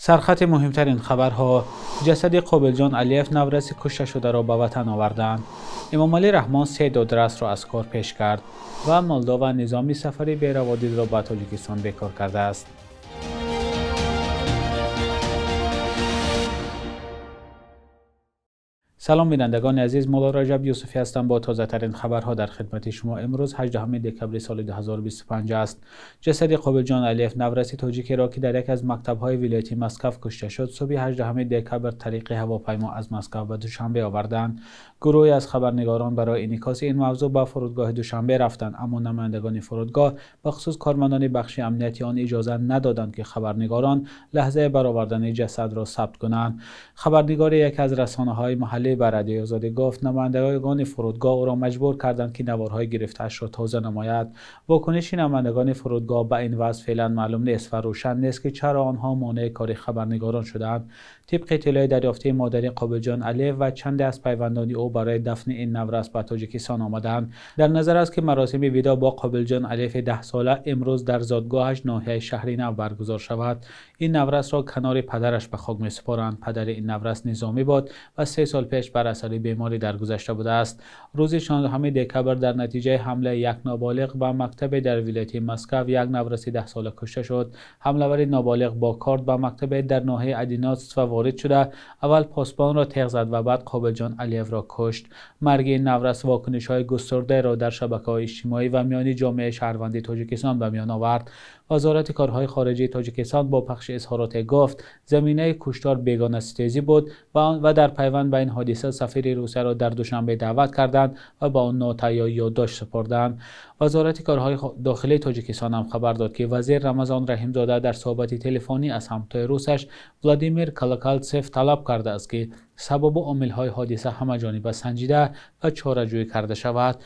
سرخط مهمترین خبرها: جسد قابلجان علیف نورسی کشته شده را به وطن آوردند. امامعلی رحمان 3 دادرس را از کار پیش کرد و مولداوا نظامی سفری بی روادید را به تاجیکستان بیکار کرده است. سلام بینندگان عزیز، مولا رجب یوسفی هستم با تازه ترین خبرها در خدمت شما. امروز 18 دکبر سال 2025 است. جسد قابلجان علیف نورسی تاجیکی را که در یک از مکتب‌های ولایت مسکو کشته شد، صبح 18 دکبر طریق هواپیما از مسکو به دوشنبه آوردند. گروهی از خبرنگاران برای انعکاس این موضوع به فرودگاه دوشنبه رفتند، اما نمایندگان فرودگاه به خصوص کارمندان بخش امنیتی آن اجازه ندادند که خبرنگاران لحظه برآوردن جسد را ثبت کنند. خبرنگار یک از رسانه‌های محلی به رادیوی آزادی گفت نمایندگان فرودگاه او را مجبور کردند که نوارهای گرفته‌اش را تازه نماید. واکنش نمایندگان فرودگاه به این وضع فعلا معلوم نیست و روشن نیست که چرا آنها مانع کار خبرنگاران شدند. طبق اطلاع دریافته مادر قابلجان علیف و چند از پیوندان او برای دفن این نورس به تاجیکستان آمدند. در نظر است که مراسم ودا با قابلجان علیف 10 ساله امروز در زادگاهش ناحیه شهر نو برگزار شود. این نورس را کنار پدرش به خاک می‌سپارند. پدر این نورس نظامی بود و 3 سال پیش بر اثر بیماری درگذشته بوده است. روز 16 دکبر در نتیجه حمله یک نابالغ به مکتب در ولایت مسکو یک نورس 10 ساله کشته شد. حمله‌ور نابالغ با کارد به مکتب در ناحیه ادیناتس وارد شده، اول پاسبان را تیغ زد و بعد قابلجان علیف را کشت. مرگ این نورس واکنش‌های گسترده را در شبکه‌های اجتماعی و میان جامعه شهروندی تاجیکستان به میان آورد. وزارت کارهای خارجه تاجیکستان با پخش اظهارات گفت زمینه کشتار بیگانه ستیزی بود و در پیوند به این حادثه سفیر روسیه را در دوشنبه دعوت کردند و با آن نوت‌های یادداشت سپردند. وزارت کارهای داخلی تاجیکستان هم خبر داد که وزیر رمضان رحیمزاده در صحبت تلفنی از همتای روسش ولادیمیر کالاکالتسف طلب کرده است که سبب و عامل‌های حادثه همه‌جانبه سنجیده و چاره‌جویی کرده شود.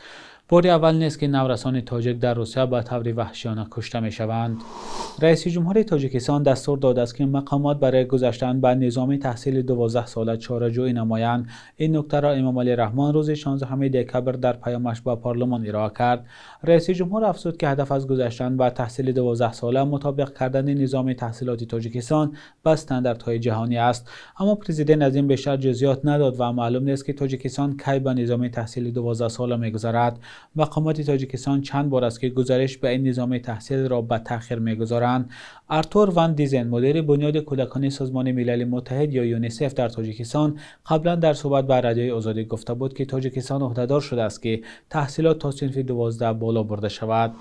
بار اول نیست که نورسان تاجیک در روسیه به طور وحشیانه کشته می‌شوند. رئیس جمهور تاجیکستان دستور داده است که مقامات برای گذشتن به نظام تحصیل 12 ساله چاره‌جویی نمایند. این نکته را امامعلی رحمان روز 16 دکبر در پیامش به پارلمان ارائه کرد. رئیس جمهور افزود که هدف از گذشتن به تحصیل 12 ساله مطابق کردن نظام تحصیلات تاجیکستان به استانداردهای جهانی است، اما پرزیدنت از این بیشتر جزئیات نداد و معلوم نیست که تاجیکستان کی به نظام تحصیل 12 ساله می‌گذرد. مقامات تاجیکستان چند بار است که گزارش به این نظام تحصیل را به تأخیر می‌گذارند. آرتور وان دیزن، مدیر بنیاد کودکان سازمان ملل متحد یا یونیسف در تاجیکستان، قبلا در صحبت با رادیوی آزادی گفته بود که تاجیکستان عهده‌دار شده است که تحصیلات تا صنف 12 بالا برده شود.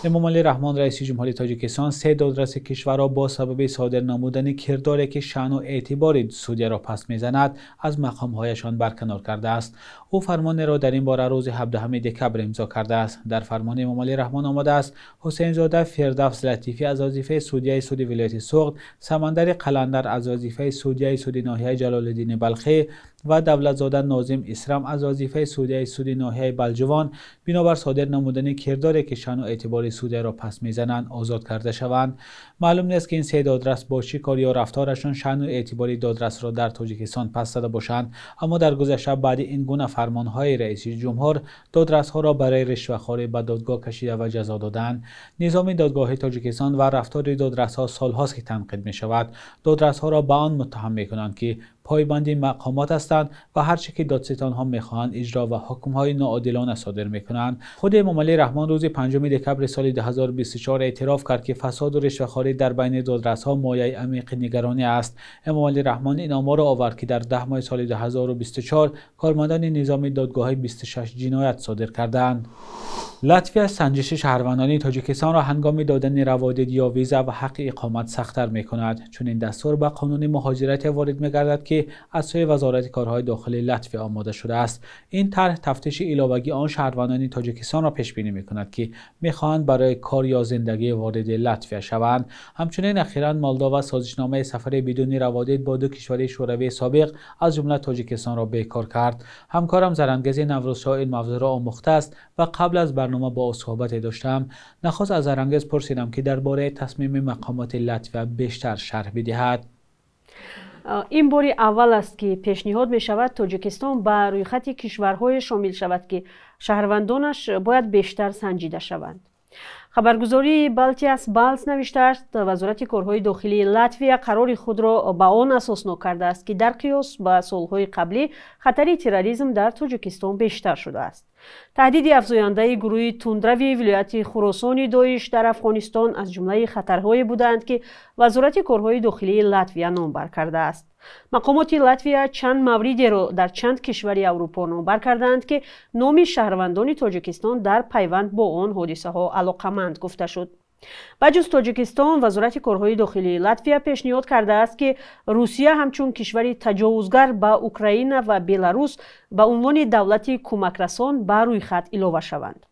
امامعلی رحمان رئیس جمهور تاجیکستان 3 دادرس کشور را با سبب صادر نمودن کرداری که شأن و اعتبار سودی را پس می‌زند از مقام‌هایشان برکنار کرده است. او فرمان را در این باره روز 17 دکبر امضا کرده است. در فرمان امامعلی رحمان آمده است حسین زاده فردوس لطیفی از وظیفه سودیه سود ولایت سوخت، سمندر قلندر از وظیفه سودیه سود ناحیه جلال الدین بلخی و دولتزاده ناظم اسرم از وظیفه سودیه سود ناحیه بلجوان بنابر صادر نمودن کرداری که شأن و اعتبار سودی را پس میزنند آزاد کرده شوند. معلوم نیست که این 3 دادرس با چه کار یا رفتارشان شأن و اعتبار دادرس را در تاجیکستان پس داده باشند، اما در گذشته بعد این گونه فرمانهای رئیس جمهور دادرس ها را برای رشوه‌خواری به دادگاه کشیده و جزا دادند. نظام دادگاه تاجیکستان و رفتار دادرس ها سالهاست که تنقید می شود. دادرس ها را به آن متهم می کنند که پایبندی مقامات هستند و هر چه که دادستان ها میخواهند اجرا و حکم های ناعادلانه صادر میکنند. خود امامعلی رحمان روز 5 دکبر سال 2024 اعتراف کرد که فساد و رشوه‌خواری در بین دادرس ها مایه عمیق نگرانی است. امامعلی رحمان این آمار را آورد که در 10 ماه سال 2024 کارمندان نظام دادگاه 26 جنایت صادر کردند. لطفی سنجش شهروندان تاجیکستان را هنگام دادن روادید یا ویزا و حق اقامت سخت‌تر می‌کند، چون این دستور به قانون مهاجرت وارد می‌گردد که از سوی وزارت کارهای داخلی لطفی آماده شده است. این طرح تفتیش علاوگی آن شهروندان تاجیکستان را پیش بینی می‌کند که می‌خواهند برای کار یا زندگی وارد لطفی شوند. همچنین اخیراً مولداوا سازشنامه سفر بدون روادید با 2 کشور شوروی سابق از جمله تاجیکستان را بیکار کرد. همکارم زرانگیز نوروزشاه این موضوع را آموخته است و قبل از برنامه با او صحبت داشتم. نخست از زرانگیز پرسیدم که درباره تصمیم مقامات لطفی بیشتر شرح بدهد. این باری اول است که پیشنهاد می شود تاجیکستان به روی خط کشورهای شامل شود که شهروندانش باید بیشتر سنجیده شوند. خبرگزاری بالتیاس بالز نوشته است وزارت کارهای داخلی لاتویا قرار خود را به آن اساس کرده است که در قیاس با سالهای قبلی خطر تروریسم در تاجیکستان بیشتر شده است. تهدید افزاینده گروه تندروی ولایت خراسان داعش در افغانستان از جمله خطرهایی بودند که وزارت کارهای داخلی لاتویا نامبر کرده است. مقامات لاتویا چند موردی را در چند کشور اروپا نامبر کردند که نام شهروندان تاجیکستان در پیوند با آن حادثه ها علاقمند گفته شد. بجز تاجیکستان، وزارت کارهای داخلی لاتویا پیشنهاد کرده است که روسیه همچون کشوری تجاوزگر به اوکراین و بلاروس به عنوان دولتی کمکرسان به روی خط اضافه شوند.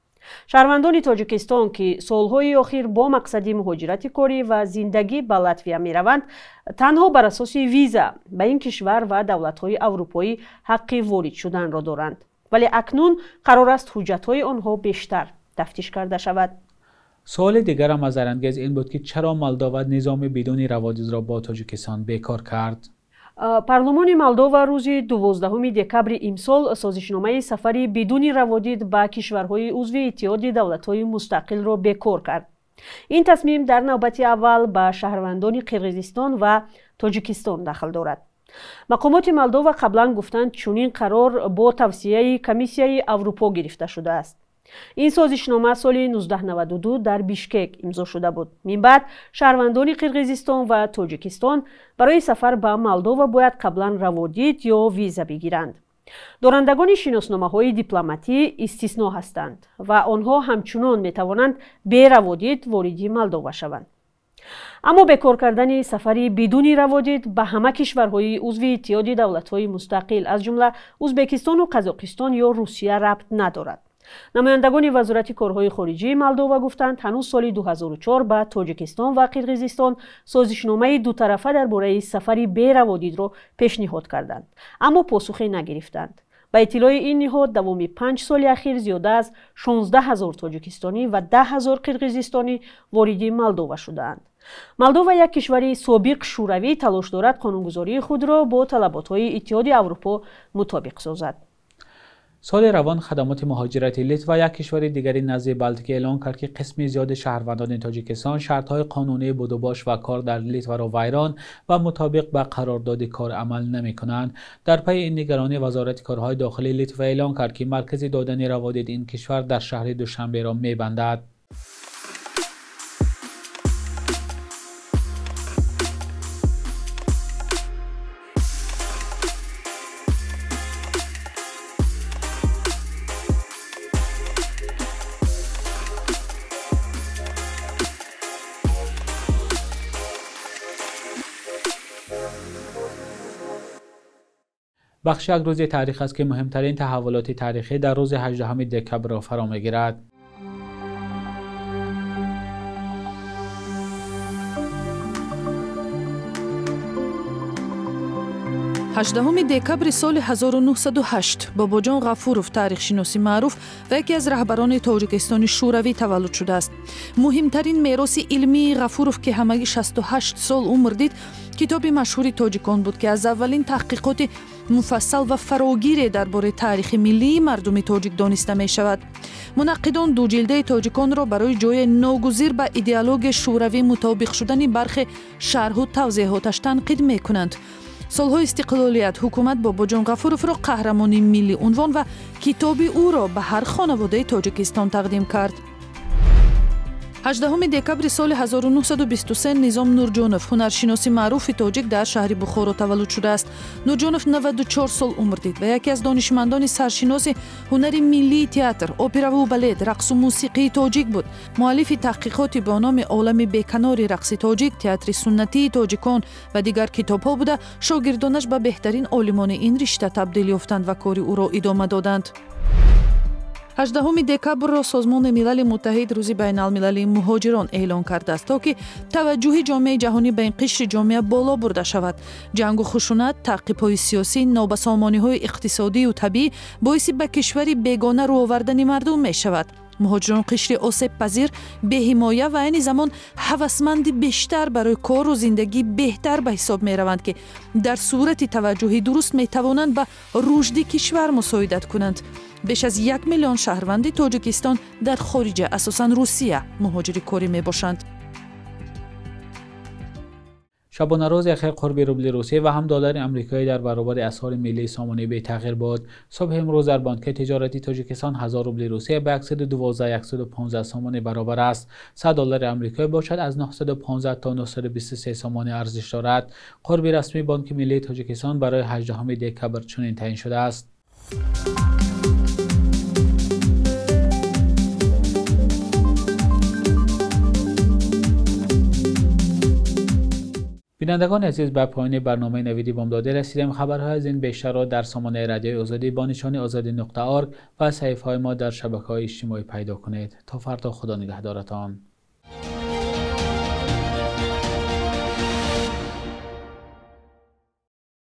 شهروندان تاجیکستان که سالهای اخیر با مقصد مهاجرت کاری و زندگی به لاتویا می روند، تنها بر اساس ویزا به این کشور و دولت‌های اروپایی حق وارد شدن را دارند، ولی اکنون قرار است حجت‌های آنها بیشتر تفتیش کرده شود. سوال دیگر هم از انگیز این بود که چرا مولداوا نظام بدون روادید را با تاجیکستان بیکار کرد؟ پارلمان مولداوا روز 12 دکبر امسال سازشنامه سفری بدون روادید به کشورهای عضو اتحاد دولت‌های مستقل را بیکار کرد. این تصمیم در نوبت اول به شهروندان قرقیزستان و تاجیکستان دخل دارد. مقامات مولداوا قبلا گفتند چنین قرار با توصیه کمیسیای اروپا گرفته شده است. این سازشنامه سال 1992 در بیشکک امضا شده بود. من بعد شهروندان قرقیزستان و تاجیکستان برای سفر به مولداوا باید قبلا روادید یا ویزا بگیرند. دارندگان شناسنامه‌های دیپلماتی استثنا هستند و آنها همچنان میتوانند بی روادید وارد مولداوا شوند. اما بیکار کردن سفری بدون روادید به همه کشورهای عضو اتحاد دولت‌های مستقل از جمله ازبکستان و قزاقستان یا روسیه ربط ندارد. نمایندگان وزارت کارهای خارجه مولداوا گفتند هنوز سال 2004 به تاجیکستان و قرقیزستان سازشنامه دو طرفه درباره سفری بی روادید را پیشنهاد کردند، اما پاسخی نگرفتند. به اطلاع این نهاد دوام 5 سال اخیر زیاده از 16,000 تاجیکستانی و 10,000 قرقیزستانی وارد مولداوا شدند. مولداوا یک کشور سابق شوروی تلاش دارد قانونگذاری خود را با طلبات‌های اتحاد اروپا مطابق سازد. سال روان خدمات مهاجرتی لیتوا یک کشور دیگری نزد بالتیک اعلام کرد که قسمی زیاد شهروندان تاجیکستان شرط‌های قانونی بود و باش و کار در لیتوا را ویران و مطابق به قرارداد کار عمل نمی‌کنند. در پی این نگرانی وزارت کارهای داخلی لیتوا اعلام کرد که مرکز دادن روادید این کشور در شهر دوشنبه را می‌بندد. بخش یک روز تاریخ است که مهمترین تحولات تاریخی در روز 18 دکبر را فرا می‌گیرد. هجدهم دکبر سال 1908 باباجان غفورов تاریخشناسی معروف و یکی از رهبران تاجیکستان شوروی تولد شده است. مهمترین میراث علمی غفورov که همگی 68 سال عمر دید کتاب مشهور تاجیکان بود که از اولین تحقیقات مفصل و فراگیر درباره تاریخ ملی مردم تاجیک دانسته می شود. منقدان دو جلده تاجیکان را برای جای ناگزیر به ایدئولوژی شوروی مطابق شدن برخی شرح و توضیحاتش تنقید می کنند. سالهای استقلالیت حکومت باباجان غفورov را قهرمان ملی عنوان و کتاب او را به هر خانواده تاجیکستان تقدیم کرد. 18 دکبر سال 1923 نظام نورجانов هنرشناسی معروف تاجیک در شهر بخارا تولد شده است. نورجانov 94 سال عمر دید و یکی از دانشمندان سرشناس هنر ملی تئاتر، اپرا و بالت، رقص و موسیقی تاجیک بود. مؤلف تحقیقاتی با نام عالم بیکنار رقص تاجیک، تئاتر سنتی تاجیکان و دیگر کتاب‌ها بوده. شاگردانش به بهترین عالمان این رشته تبدیل یافتند و کار او را ادامه دادند. 18 دکبر را سازمان ملل متحد روز بین المللی مهاجران اعلان کرده است تا که توجه جامعه جهانی به این قشر جامعه بالا برده شود. جنگ و خشونت، تعقیب‌های سیاسی، نابسامانی‌های اقتصادی و طبیعی باعث به کشوری بیگانه رو آوردن مردم می شود. مهاجران قشر آسیب پذیر، به حمایه و این زمان هوسمند بیشتر برای کار و زندگی بهتر به حساب می روند که در صورت توجه درست می توانند به رشد کشور مساعدت کنند. بیش از 1 میلیون شهروند تاجیکستان در خارج اساساً روسیه مهاجر کاری میباشند. شبانه روز اخیر قرب روبل روسیه و هم دلار آمریکایی در برابر اسعار ملی سامانه بی تغییر بود. صبح امروز در بانک تجارتی تاجیکستان 1000 روبل روسیه به 112,115 سامانه برابر است. 100 دلار آمریکایی باشد از 915 تا 923 سامانه ارزش دارد. قرب رسمی بانک ملی تاجیکستان برای 18 دکبر چنین تعیین شده است. بینندگان عزیز، به پایان برنامه نویدی بامداده رسیدیم. خبرهای از این بیشتر را در سامانه رادیوی آزادی با نشانی azadi.org و صحیفه‌های ما در شبکه‌های اجتماعی پیدا کنید. تا فردا، خدا نگهدارتان.